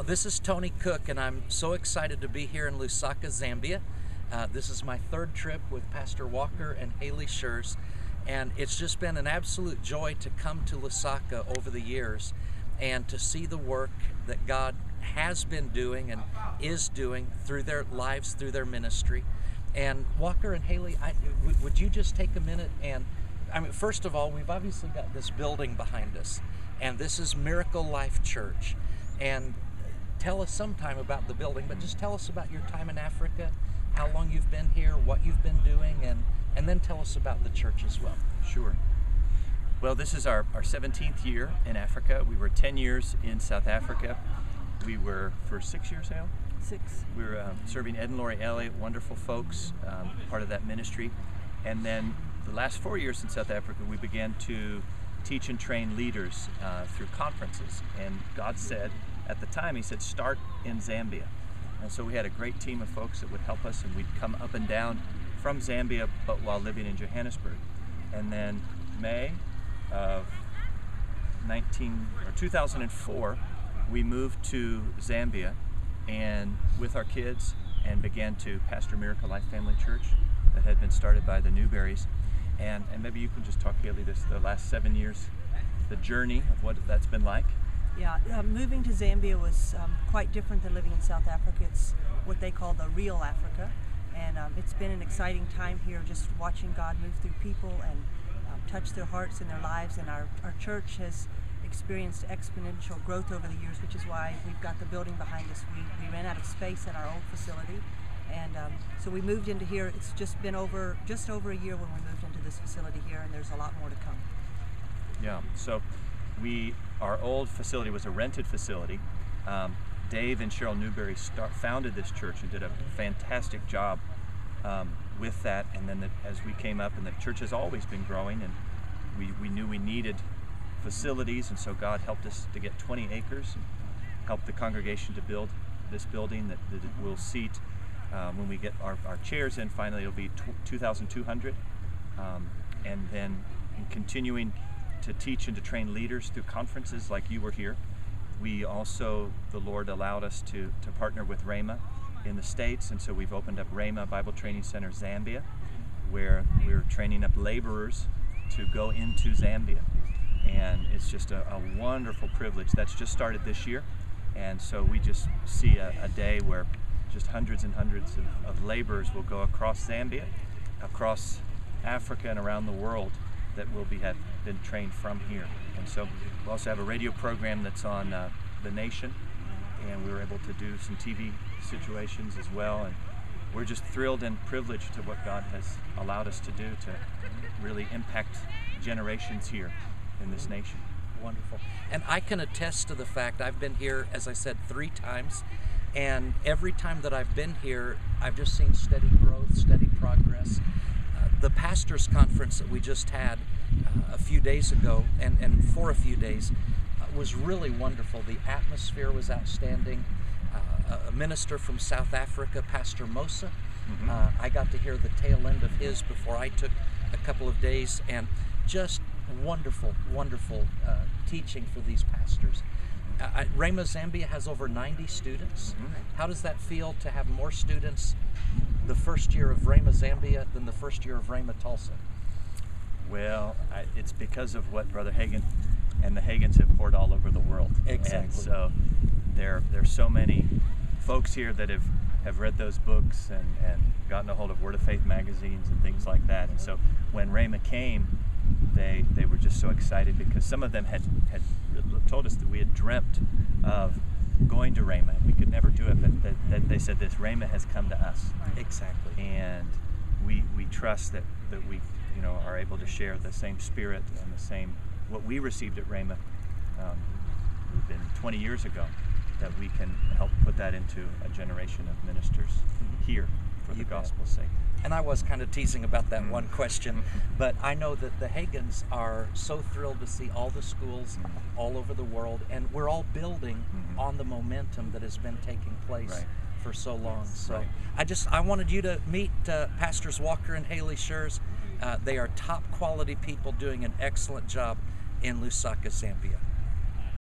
This is Tony Cooke, and I'm so excited to be here in Lusaka, Zambia. This is my third trip with Pastor Walker and Haley Schurz, and it's just been an absolute joy to come to Lusaka over the years and to see the work that God has been doing and is doing through their lives, through their ministry. And Walker and Haley, would you just take a minute and, first of all, we've obviously got this building behind us, and this is Miracle Life Church. And tell us sometime about the building, but just tell us about your time in Africa, how long you've been here, what you've been doing, and then tell us about the church as well. Sure. Well, this is our 17th year in Africa. We were 10 years in South Africa. We were for 6 years now? 6. We were serving Ed and Lori Elliott, wonderful folks, part of that ministry. And then the last 4 years in South Africa, we began to teach and train leaders through conferences. And God said, at the time, He said, start in Zambia. And so we had a great team of folks that would help us, and we'd come up and down from Zambia, but while living in Johannesburg. And then May of 2004, we moved to Zambia and with our kids and began to pastor Miracle Life Family Church that had been started by the Newberries. And maybe you can just talk, Haley, the last 7 years, the journey of what that's been like. Yeah, moving to Zambia was quite different than living in South Africa. It's what they call the real Africa, and it's been an exciting time here, just watching God move through people and touch their hearts and their lives. And our church has experienced exponential growth over the years, which is why we've got the building behind us. We ran out of space at our old facility, and so we moved into here. It's just been just over a year when we moved into this facility here, and there's a lot more to come. Yeah, so our old facility was a rented facility. Dave and Cheryl Newberry founded this church and did a fantastic job with that. And then as we came up, and the church has always been growing, and we knew we needed facilities, and so God helped us to get 20 acres and helped the congregation to build this building that will seat, when we get our chairs in, finally it'll be 2,200. And then continuing to teach and to train leaders through conferences like you were here. We also, the Lord allowed us to partner with Rhema in the States, and so we've opened up Rhema Bible Training Center Zambia, where we're training up laborers to go into Zambia. And it's just a wonderful privilege. That's just started this year, and so we just see a day where just hundreds and hundreds of laborers will go across Zambia, across Africa, and around the world that have been trained from here. And so we also have a radio program that's on The Nation, and we were able to do some TV situations as well. And we're just thrilled and privileged to what God has allowed us to do to really impact generations here in this nation. Wonderful. And I can attest to the fact I've been here, as I said, 3 times, and every time that I've been here, I've just seen steady growth, steady progress. The pastors' conference that we just had a few days ago, and for a few days, was really wonderful. The atmosphere was outstanding. A minister from South Africa, Pastor Mosa, I got to hear the tail end of his before I took a couple of days, and just wonderful, wonderful teaching for these pastors. Rhema Zambia has over 90 students. How does that feel to have more students the first year of Rhema Zambia than the first year of Rhema Tulsa? Well, it's because of what Brother Hagin and the Hagins have poured all over the world. Exactly. And so there's so many folks here that have read those books and gotten a hold of Word of Faith magazines and things like that. And so when Rhema came, they were just so excited, because some of them had told us that we had dreamt of going to Rhema. We could never do it, but that they said this Rhema has come to us. Right. Exactly. And we trust that we are able to share the same spirit and the same what we received at Rhema we've been 20 years ago, that we can help put that into a generation of ministers here for the gospel's sake. And I was kind of teasing about that one question, but I know that the Hagins are so thrilled to see all the schools all over the world, and we're all building on the momentum that has been taking place for so long. So I wanted you to meet Pastors Walker and Haley Schurz. They are top quality people doing an excellent job in Lusaka, Zambia.